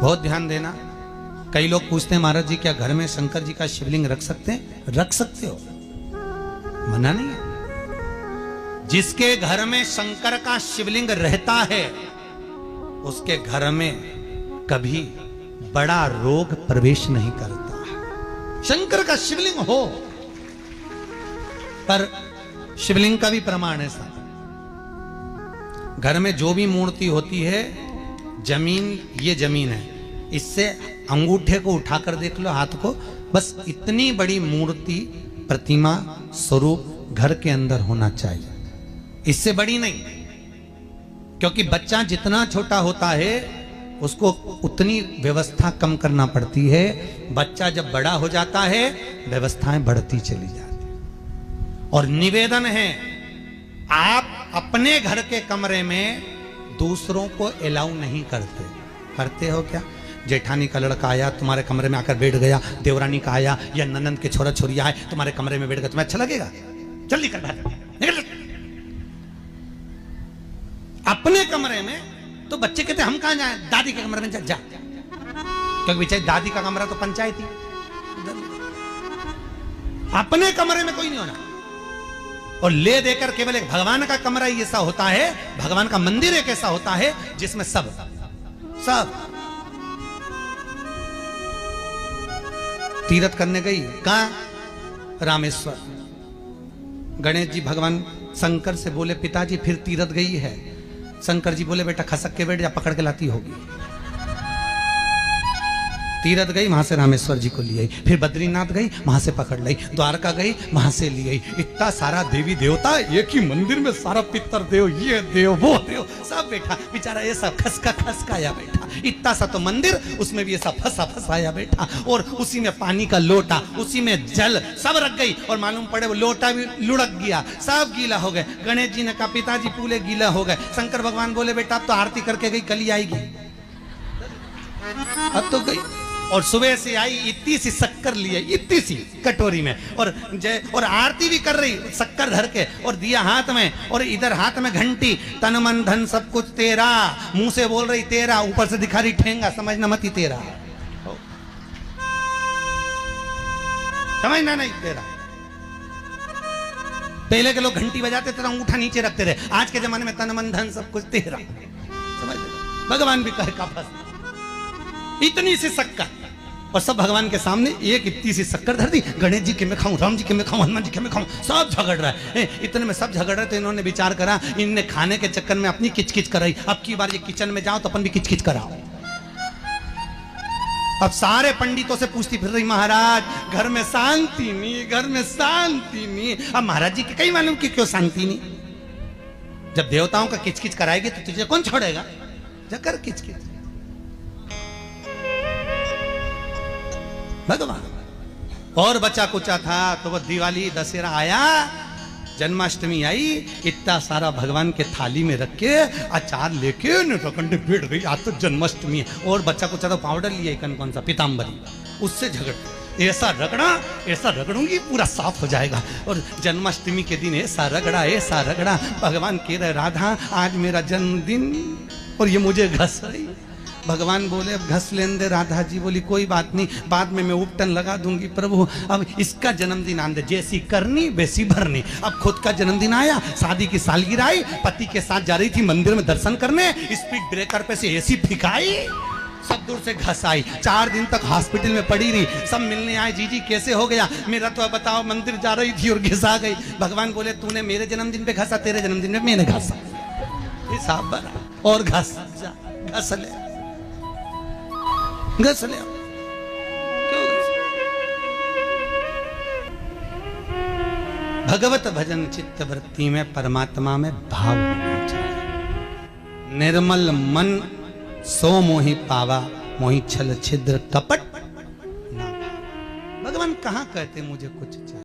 बहुत ध्यान देना। कई लोग पूछते हैं महाराज जी क्या घर में शंकर जी का शिवलिंग रख सकते हैं? रख सकते हो, मना नहीं है। जिसके घर में शंकर का शिवलिंग रहता है उसके घर में कभी बड़ा रोग प्रवेश नहीं करता। शंकर का शिवलिंग हो, पर शिवलिंग का भी प्रमाण है साहब। घर में जो भी मूर्ति होती है, जमीन ये जमीन है, इससे अंगूठे को उठाकर देख लो, हाथ को, बस इतनी बड़ी मूर्ति, प्रतिमा, स्वरूप घर के अंदर होना चाहिए, इससे बड़ी नहीं। क्योंकि बच्चा जितना छोटा होता है उसको उतनी व्यवस्था कम करना पड़ती है। बच्चा जब बड़ा हो जाता है व्यवस्थाएं बढ़ती चली जाती है। और निवेदन है, आप अपने घर के कमरे में दूसरों को अलाउ नहीं करते। करते हो क्या? जेठानी का लड़का आया तुम्हारे कमरे में आकर बैठ गया, देवरानी का आया या ननंद के छोरा छोरिया है तुम्हारे कमरे में बैठ गया, तुम्हें अच्छा लगेगा? जल्दी कर निकल। अपने कमरे में तो बच्चे कहते हम कहां जाएं? दादी के कमरे में जा। क्योंकि बेचारी दादी का कमरा तो पंचायती। अपने कमरे में कोई नहीं होना। और ले देकर केवल एक भगवान का कमरा ही ऐसा होता है, भगवान का मंदिर एक ऐसा होता है जिसमें सब तीर्थ करने गई। कहां? रामेश्वर। गणेश जी भगवान शंकर से बोले पिताजी फिर तीर्थ गई है। शंकर जी बोले बेटा खसक के बैठ जा, पकड़ के लाती होगी। तीरथ गई, वहां से रामेश्वर जी को ले आई। फिर बद्रीनाथ गई, वहां से पकड़ लाई। द्वारका गई, वहां से ले आई। इतना सारा देवी देवता एक ही मंदिर में, सारा पितर देव, ये देव वो देव सब बैठा। बेचारा ये सब खसकाया बैठा। इतना सा तो मंदिर, उसमें भी ऐसा फंसाया बैठा। और उसी में पानी का लोटा, उसी में जल सब रख गई। और मालूम पड़े वो लोटा भी लुढ़क गया, सब गीला हो गए। गणेश जी ने कहा पिताजी पूरे गीला हो गए। शंकर भगवान बोले बेटा अब तो आरती करके गई, कल ही आएगी। अब तो गई। और सुबह से आई, इतनी सी शक्कर लिए, इतनी सी कटोरी में, और आरती भी कर रही शक्कर धर के, और दिया हाथ में, और इधर हाथ में घंटी, तन मन धन सब कुछ तेरा, मुंह से बोल रही तेरा, ऊपर से दिखा रही ठेंगा, समझना मत ही तेरा, समझना नहीं तेरा। पहले के लोग घंटी बजाते थे, अंगूठा नीचे रखते रहे। आज के जमाने में तन मन धन सब कुछ तेरा, समझ। भगवान भी कहे का बस इतनी सी शक्कर, और सब भगवान के सामने एक इतनी सी शक्कर धर दी। गणेश जी के मैं खाऊं, राम जी के मैं खाऊं, हनुमान जी के मैं खाऊं, सब झगड़ रहा है। इतने में सब झगड़ रहे तो इन्होंने विचार करा, इनने खाने के चक्कर में अपनी किचकिच कराई। अब की बार ये किचन में जाओ तो अपन भी किचकिच कराओ। अब सारे पंडितों से पूछती फिर रही, महाराज घर में शांति नहीं, घर में शांति नहीं। अब महाराज जी के कई मालूम कि क्यों शांति नहीं? जब देवताओं का किचकिच कराएगी तो तुझे कौन छोड़ेगा? जाकर किचकिच। भगवान और बचा कुचा था तो वह दिवाली दशहरा आया, जन्माष्टमी आई, इतना सारा भगवान के थाली में रख के अचार लेके नटखंडे बैठ गई। आज तो जन्माष्टमी है। और बच्चा कुचा तो पाउडर लिया कौन सा पीताम्बरी, उससे झगड़, ऐसा रगड़ूंगी पूरा साफ हो जाएगा। और जन्माष्टमी के दिन ऐसा रगड़ा। भगवान कह रहे राधा आज मेरा जन्मदिन और ये मुझे घस रही। भगवान बोले अब घस लेने दे। राधा जी बोली कोई बात नहीं, बाद में मैं उपटन लगा दूंगी प्रभु। अब इसका जन्मदिन आने, जैसी करनी वैसी भरनी। अब खुद का जन्मदिन आया, शादी की सालगिरह आई, पति के साथ जा रही थी मंदिर में दर्शन करने, स्पीड ब्रेकर पे से एसी फिकाई, सब दूर से घस आई। 4 दिन तक हॉस्पिटल में पड़ी रही। सब मिलने आए, जी कैसे हो गया? मेरा तो बताओ मंदिर जा रही थी और घिसा गई। भगवान बोले तूने मेरे जन्मदिन पे घसा, तेरे जन्मदिन में मैंने घसा, हिसाब बना। और घस ले। क्यों? भगवत भजन चित्त वृत्ति में, परमात्मा में भाव होना चाहिए। निर्मल मन सो मोहि पावा, मोहि छल छिद्र कपट ना। भगवान कहां कहते मुझे कुछ चाहिए।